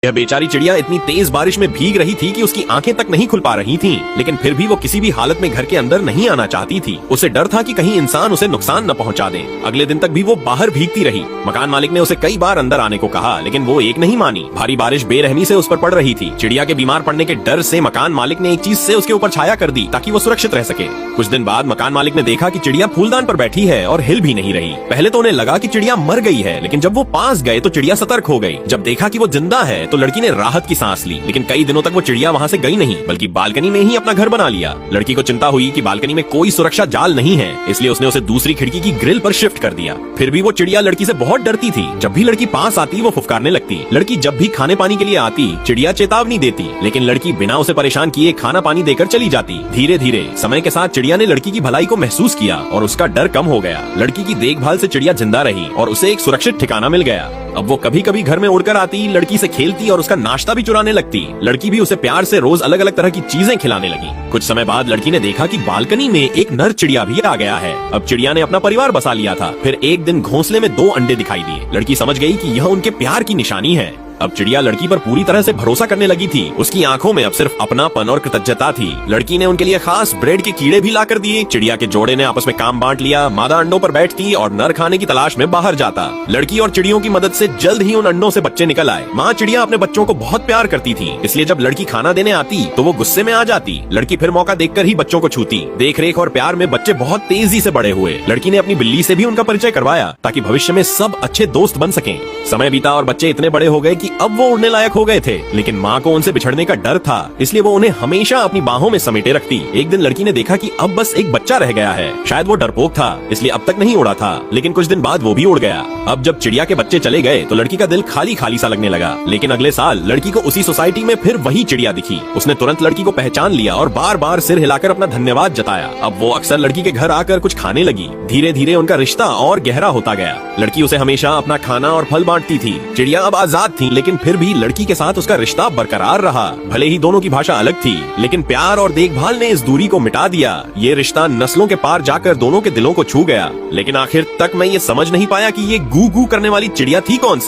यह बेचारी चिड़िया इतनी तेज बारिश में भीग रही थी कि उसकी आंखें तक नहीं खुल पा रही थीं, लेकिन फिर भी वो किसी भी हालत में घर के अंदर नहीं आना चाहती थी। उसे डर था कि कहीं इंसान उसे नुकसान न पहुंचा दे। अगले दिन तक भी वो बाहर भीगती रही। मकान मालिक ने उसे कई बार अंदर आने को कहा, लेकिन वो एक नहीं मानी। भारी बारिश बेरहमी से उस पर पड़ रही थी। चिड़िया के बीमार पड़ने के डर से मकान मालिक ने एक चीज से उसके ऊपर छाया कर दी ताकि वो सुरक्षित रह सके। कुछ दिन बाद मकान मालिक ने देखा कि चिड़िया फूलदान पर बैठी है और हिल भी नहीं रही। पहले तो उन्हें लगा कि चिड़िया मर गई है, लेकिन जब वो पास गए तो चिड़िया सतर्क हो गई। जब देखा कि वो जिंदा है तो लड़की ने राहत की सांस ली, लेकिन कई दिनों तक वो चिड़िया वहाँ से गई नहीं, बल्कि बालकनी में ही अपना घर बना लिया। लड़की को चिंता हुई कि बालकनी में कोई सुरक्षा जाल नहीं है, इसलिए उसने उसे दूसरी खिड़की की ग्रिल पर शिफ्ट कर दिया। फिर भी वो चिड़िया लड़की से बहुत डरती थी। जब भी लड़की पास आती वो फुफकारने लगती। लड़की जब भी खाने पानी के लिए आती चिड़िया चेतावनी देती, लेकिन लड़की बिना उसे परेशान किए खाना पानी देकर चली जाती। धीरे धीरे समय के साथ चिड़िया ने लड़की की भलाई को महसूस किया और उसका डर कम हो गया। लड़की की देखभाल से चिड़िया जिंदा रही और उसे एक सुरक्षित ठिकाना मिल गया। अब वो कभी कभी घर में उड़कर आती, लड़की से खेलती और उसका नाश्ता भी चुराने लगती। लड़की भी उसे प्यार से रोज अलग अलग तरह की चीजें खिलाने लगी। कुछ समय बाद लड़की ने देखा कि बालकनी में एक नर चिड़िया भी आ गया है। अब चिड़िया ने अपना परिवार बसा लिया था। फिर एक दिन घोंसले में 2 अंडे दिखाई दिए। लड़की समझ गई कि यह उनके प्यार की निशानी है। अब चिड़िया लड़की पर पूरी तरह से भरोसा करने लगी थी। उसकी आंखों में अब सिर्फ अपनापन और कृतज्ञता थी। लड़की ने उनके लिए खास ब्रेड के कीड़े भी ला कर दिए। चिड़िया के जोड़े ने आपस में काम बांट लिया। मादा अंडों पर बैठती और नर खाने की तलाश में बाहर जाता। लड़की और चिड़ियों की मदद से जल्द ही उन अंडों से बच्चे निकल आए। माँ चिड़िया अपने बच्चों को बहुत प्यार करती थी, इसलिए जब लड़की खाना देने आती तो वो गुस्से में आ जाती। लड़की फिर मौका देखकर ही बच्चों को छूती। देख रेख और प्यार में बच्चे बहुत तेजी से बड़े हुए। लड़की ने अपनी बिल्ली से भी उनका परिचय करवाया ताकि भविष्य में सब अच्छे दोस्त बन सकें। समय बीता और बच्चे इतने बड़े हो गए कि अब वो उड़ने लायक हो गए थे, लेकिन माँ को उनसे बिछड़ने का डर था, इसलिए वो उन्हें हमेशा अपनी बाहों में समेटे रखती। एक दिन लड़की ने देखा कि अब बस एक बच्चा रह गया है। शायद वो डरपोक था, इसलिए अब तक नहीं उड़ा था, लेकिन कुछ दिन बाद वो भी उड़ गया। अब जब चिड़िया के बच्चे चले गए तो लड़की का दिल खाली खाली सा लगने लगा। लेकिन अगले साल लड़की को उसी सोसाइटी में फिर वही चिड़िया दिखी। उसने तुरंत लड़की को पहचान लिया और बार बार सिर हिलाकर अपना धन्यवाद जताया। अब वो अक्सर लड़की के घर आकर कुछ खाने लगी। धीरे धीरे उनका रिश्ता और गहरा होता गया। लड़की उसे हमेशा अपना खाना और फल बांटती थी। चिड़िया अब आजाद थी, लेकिन फिर भी लड़की के साथ उसका रिश्ता बरकरार रहा। भले ही दोनों की भाषा अलग थी, लेकिन प्यार और देखभाल ने इस दूरी को मिटा दिया। ये रिश्ता नस्लों के पार जाकर दोनों के दिलों को छू गया। लेकिन आखिर तक मैं ये समझ नहीं पाया कि ये गू गू करने वाली चिड़िया थी कौन सी।